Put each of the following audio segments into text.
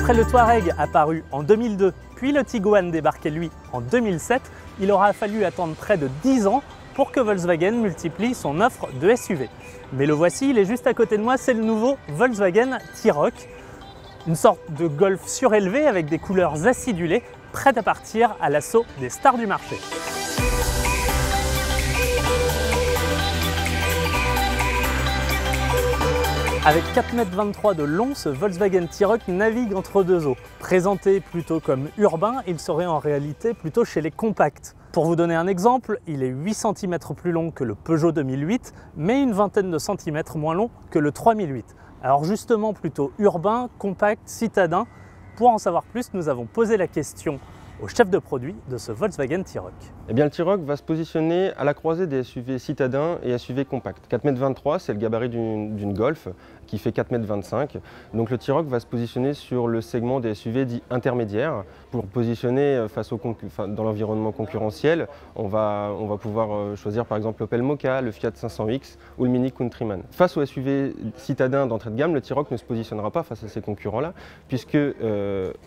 Après le Touareg apparu en 2002, puis le Tiguan débarqué lui en 2007, il aura fallu attendre près de 10 ans pour que Volkswagen multiplie son offre de SUV. Mais le voici, il est juste à côté de moi, c'est le nouveau Volkswagen T-Roc. Une sorte de Golf surélevé avec des couleurs acidulées, prêt à partir à l'assaut des stars du marché. Avec 4,23 m de long, ce Volkswagen T-Roc navigue entre deux eaux. Présenté plutôt comme urbain, il serait en réalité plutôt chez les compacts. Pour vous donner un exemple, il est 8 cm plus long que le Peugeot 2008, mais une vingtaine de centimètres moins long que le 3008. Alors justement plutôt urbain, compact, citadin. Pour en savoir plus, nous avons posé la question au chef de produit de ce Volkswagen T-Roc. Eh bien, le T-Roc va se positionner à la croisée des SUV citadins et SUV compacts. 4,23 m, c'est le gabarit d'une Golf qui fait 4,25 m. Donc le T-Roc va se positionner sur le segment des SUV dits intermédiaires. Pour positionner dans l'environnement concurrentiel, on va pouvoir choisir par exemple l'Opel Mokka, le Fiat 500X ou le Mini Countryman. Face aux SUV citadins d'entrée de gamme, le T-Roc ne se positionnera pas face à ces concurrents-là, puisque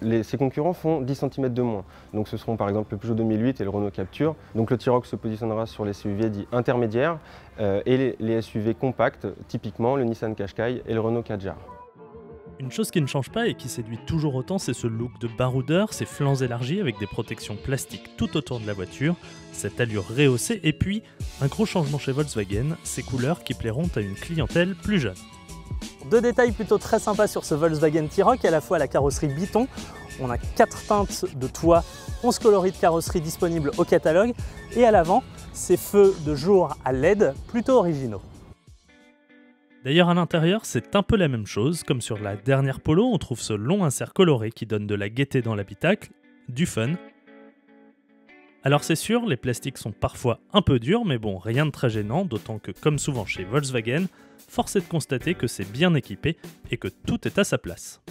ces concurrents font 10 cm de moins. Donc ce seront par exemple le Peugeot 2008 et le Renault Captur. Donc le T-Roc se positionnera sur les SUV dits intermédiaires et les SUV compacts, typiquement le Nissan Qashqai et le Renault Kadjar. Une chose qui ne change pas et qui séduit toujours autant, c'est ce look de baroudeur, ces flancs élargis avec des protections plastiques tout autour de la voiture, cette allure rehaussée et puis un gros changement chez Volkswagen, ces couleurs qui plairont à une clientèle plus jeune. Deux détails plutôt très sympas sur ce Volkswagen T-Roc, à la fois la carrosserie Biton. On a 4 teintes de toit, 11 coloris de carrosserie disponibles au catalogue et à l'avant, ces feux de jour à LED plutôt originaux. D'ailleurs à l'intérieur c'est un peu la même chose, comme sur la dernière Polo on trouve ce long insert coloré qui donne de la gaieté dans l'habitacle, du fun. Alors c'est sûr, les plastiques sont parfois un peu durs mais bon rien de très gênant, d'autant que comme souvent chez Volkswagen, force est de constater que c'est bien équipé et que tout est à sa place.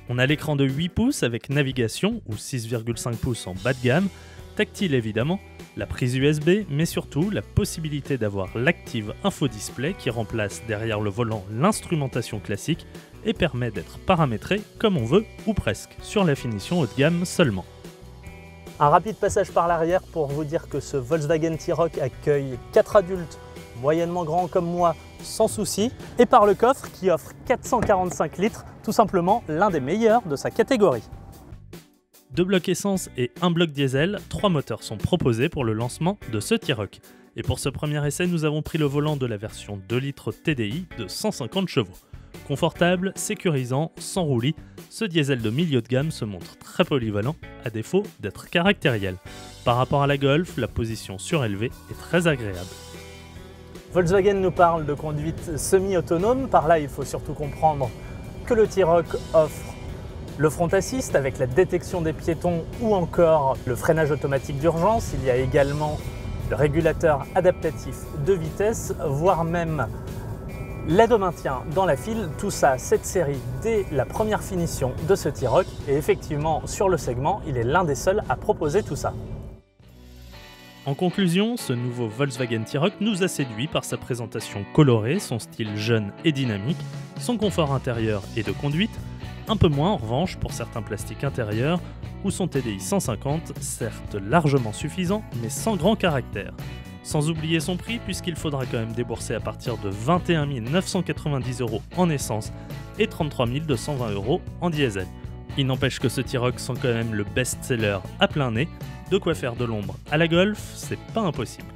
On a l'écran de 8 pouces avec navigation ou 6,5 pouces en bas de gamme, tactile évidemment, la prise USB, mais surtout la possibilité d'avoir l'Active Info Display qui remplace derrière le volant l'instrumentation classique et permet d'être paramétré comme on veut ou presque, sur la finition haut de gamme seulement. Un rapide passage par l'arrière pour vous dire que ce Volkswagen T-Roc accueille 4 adultes moyennement grands comme moi sans souci, et par le coffre qui offre 445 litres, tout simplement l'un des meilleurs de sa catégorie. 2 blocs essence et 1 bloc diesel, 3 moteurs sont proposés pour le lancement de ce T-Roc. Et pour ce premier essai, nous avons pris le volant de la version 2 litres TDI de 150 chevaux. Confortable, sécurisant, sans roulis, ce diesel de milieu de gamme se montre très polyvalent, à défaut d'être caractériel. Par rapport à la Golf, la position surélevée est très agréable. Volkswagen nous parle de conduite semi-autonome, par là il faut surtout comprendre que le T-Roc offre le front assist avec la détection des piétons ou encore le freinage automatique d'urgence. Il y a également le régulateur adaptatif de vitesse, voire même l'aide au maintien dans la file. Tout ça, cette série, dès la première finition de ce T-Roc. Et effectivement, sur le segment, il est l'un des seuls à proposer tout ça. En conclusion, ce nouveau Volkswagen T-Roc nous a séduit par sa présentation colorée, son style jeune et dynamique, son confort intérieur et de conduite, un peu moins en revanche pour certains plastiques intérieurs ou son TDI 150, certes largement suffisant mais sans grand caractère. Sans oublier son prix puisqu'il faudra quand même débourser à partir de 21 990 € en essence et 33 220 € en diesel. Il n'empêche que ce T-Roc sent quand même le best-seller à plein nez, de quoi faire de l'ombre à la Golf, c'est pas impossible.